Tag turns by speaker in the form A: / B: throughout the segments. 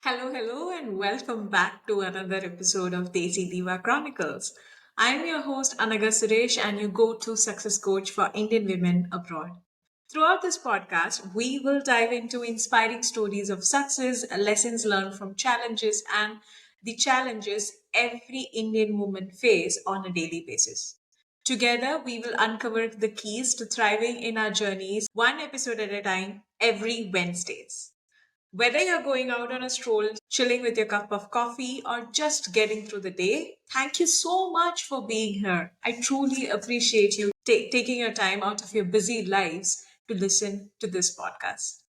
A: Hello, and welcome back to another episode of Desi Diva Chronicles. I'm your host, Anaga Suresh, and your go to success coach for Indian women abroad. Throughout this podcast, we will dive into inspiring stories of success, lessons learned from challenges, and the challenges every Indian woman face on a daily basis. Together, we will uncover the keys to thriving in our journeys, one episode at a time, every Wednesdays. Whether you're going out on a stroll, chilling with your cup of coffee, or just getting through the day, thank you so much for being here. I truly appreciate you taking your time out of your busy lives to listen to this podcast.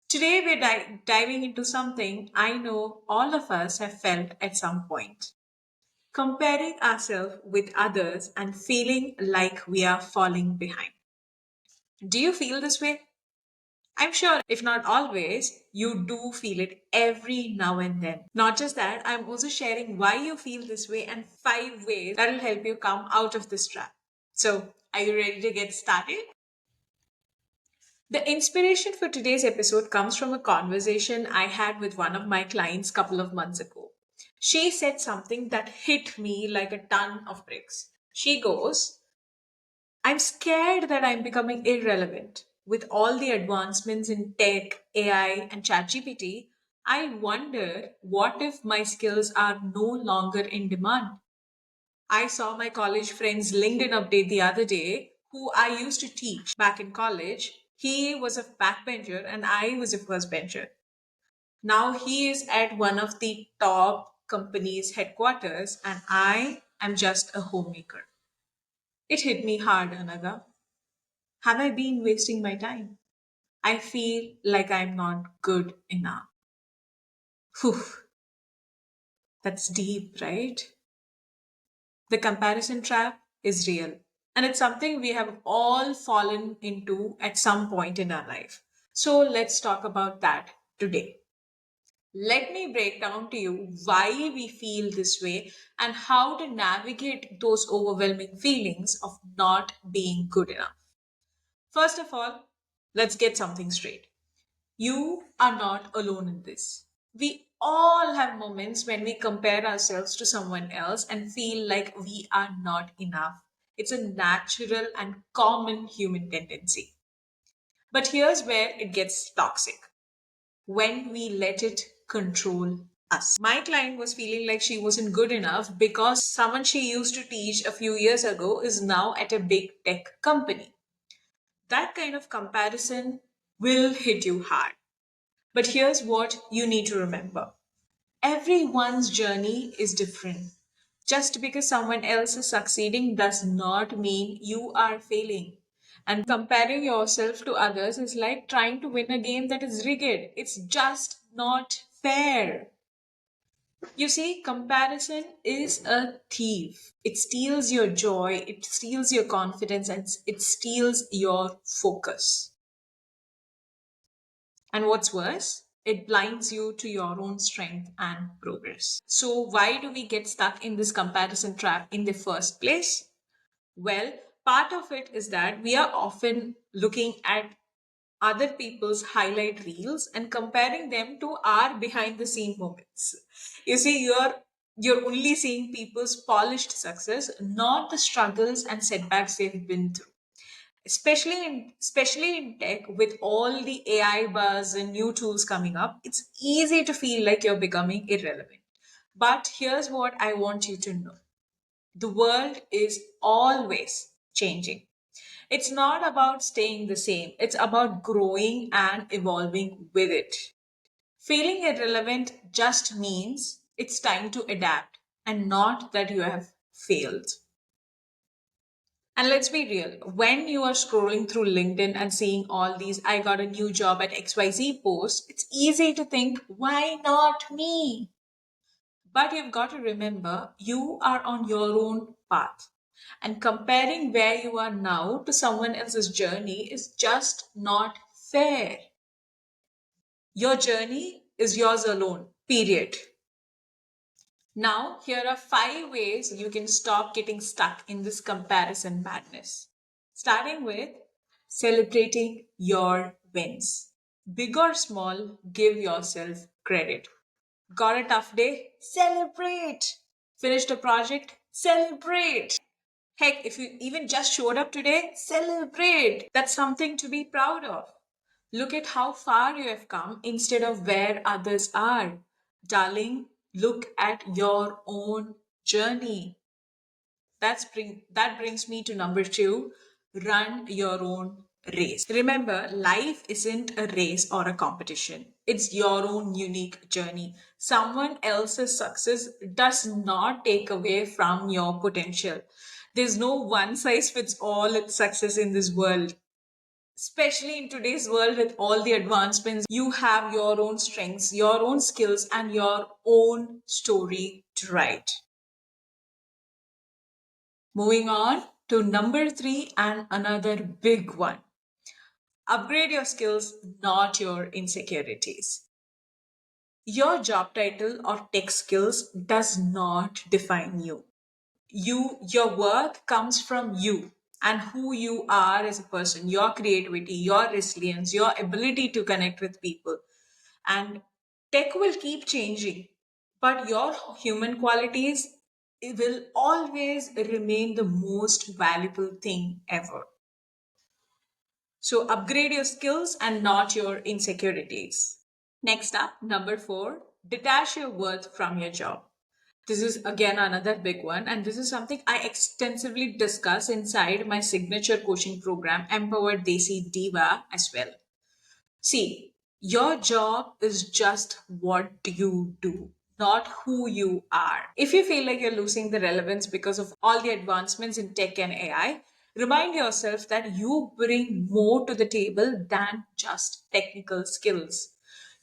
A: Today, we're diving into something I know all of us have felt at some point, comparing ourselves with others and feeling like we are falling behind. Do you feel this way? I'm sure, if not always, you do feel it every now and then. Not just that, I'm also sharing why you feel this way and 5 ways that will help you come out of this trap. So, are you ready to get started? The inspiration for today's episode comes from a conversation I had with one of my clients a couple of months ago. She said something that hit me like a ton of bricks. She goes, I'm scared that I'm becoming irrelevant. With all the advancements in tech, AI, and ChatGPT, I wonder what if my skills are no longer in demand. I saw my college friend's LinkedIn update the other day, who I used to teach back in college. He was a backbencher and I was a first bencher. Now he is at one of the top companies' headquarters and I am just a homemaker. It hit me hard, Anaga. Have I been wasting my time? I feel like I'm not good enough. Whew, that's deep, right? The comparison trap is real. And it's something we have all fallen into at some point in our life. So let's talk about that today. Let me break down to you why we feel this way and how to navigate those overwhelming feelings of not being good enough. First of all, let's get something straight. You are not alone in this. We all have moments when we compare ourselves to someone else and feel like we are not enough. It's a natural and common human tendency. But here's where it gets toxic, when we let it control us. My client was feeling like she wasn't good enough because someone she used to teach a few years ago is now at a big tech company. That kind of comparison will hit you hard. But here's what you need to remember: everyone's journey is different. Just because someone else is succeeding does not mean you are failing. And comparing yourself to others is like trying to win a game that is rigged. It's just not fair. You see, comparison is a thief. It steals your joy, it steals your confidence, and it steals your focus. And what's worse, it blinds you to your own strength and progress. So, why do we get stuck in this comparison trap in the first place? Well, part of it is that we are often looking at other people's highlight reels and comparing them to our behind the scene moments. You see, you're only seeing people's polished success, not the struggles and setbacks they've been through. Especially in tech, with all the AI buzz and new tools coming up, it's easy to feel like you're becoming irrelevant. But here's what I want you to know: the world is always changing. It's not about staying the same, it's about growing and evolving with it. Feeling irrelevant just means it's time to adapt, and not that you have failed. And let's be real, when you are scrolling through LinkedIn and seeing all these "I got a new job at XYZ" posts, it's easy to think, why not me? But you've got to remember, you are on your own path. And comparing where you are now to someone else's journey is just not fair. Your journey is yours alone, period. Now, here are 5 ways you can stop getting stuck in this comparison madness. Starting with, Celebrating your wins. Big or small, give yourself credit. Got a tough day? Celebrate. Finished a project? Celebrate. Heck, if you even just showed up today, celebrate. That's something to be proud of. Look at how far you have come instead of where others are. Darling, look at your own journey. That brings me to number two, run your own race. Remember, life isn't a race or a competition. It's your own unique journey. Someone else's success does not take away from your potential. There's no one size fits all success in this world. Especially in today's world with all the advancements, you have your own strengths, your own skills, and your own story to write. Moving on to number three and another big one. Upgrade your skills, not your insecurities. Your job title or tech skills does not define you. Your worth comes from you and who you are as a person, your creativity, your resilience, your ability to connect with people. And tech will keep changing, but your human qualities will always remain the most valuable thing ever. So upgrade your skills and not your insecurities. Next up, number four, detach your worth from your job. This is again another big one, and this is something I extensively discuss inside my signature coaching program, Empowered Desi Diva, as well. See, your job is just what you do, not who you are. If you feel like you're losing the relevance because of all the advancements in tech and AI, remind yourself that you bring more to the table than just technical skills.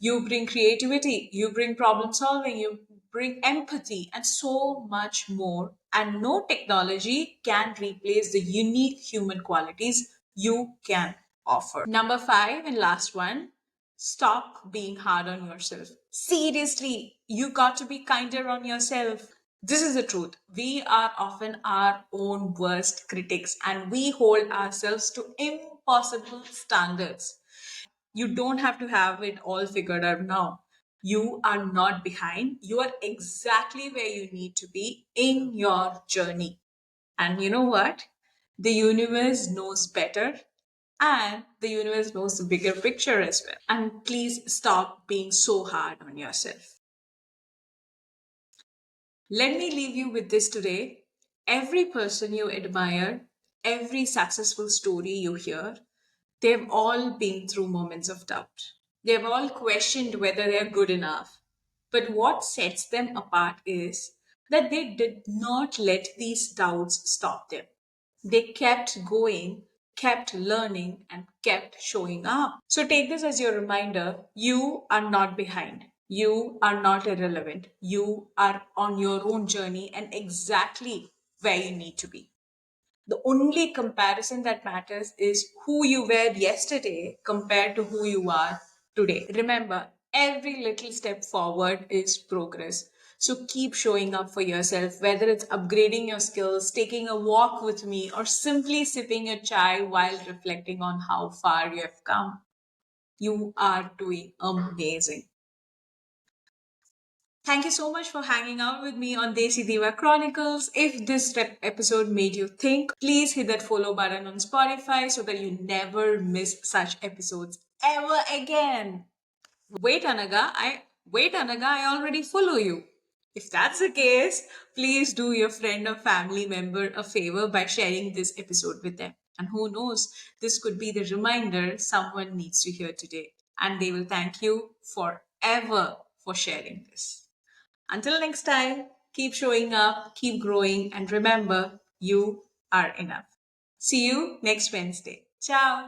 A: You bring creativity, you bring problem solving, you bring empathy, and so much more. And no technology can replace the unique human qualities you can offer. Number five and last one, stop being hard on yourself. Seriously, you got to be kinder on yourself. This is the truth. We are often our own worst critics and we hold ourselves to impossible standards. You don't have to have it all figured out now. You are not behind. You are exactly where you need to be in your journey. And you know what? The universe knows better, and the universe knows the bigger picture as well. And please stop being so hard on yourself. Let me leave you with this today. Every person you admire, every successful story you hear, they've all been through moments of doubt. They've all questioned whether they're good enough. But what sets them apart is that they did not let these doubts stop them. They kept going, kept learning, and kept showing up. So take this as your reminder, you are not behind. You are not irrelevant. You are on your own journey and exactly where you need to be. The only comparison that matters is who you were yesterday compared to who you are today. Remember, every little step forward is progress. So keep showing up for yourself, whether it's upgrading your skills, taking a walk with me, or simply sipping your chai while reflecting on how far you have come. You are doing amazing. Thank you so much for hanging out with me on Desi Diva Chronicles. If this episode made you think, please hit that follow button on Spotify so that you never miss such episodes ever again. Wait, Anaga, I already follow you. If that's the case, please do your friend or family member a favor by sharing this episode with them. And who knows, this could be the reminder someone needs to hear today. And they will thank you forever for sharing this. Until next time, keep showing up, keep growing, and remember, you are enough. See you next Wednesday. Ciao.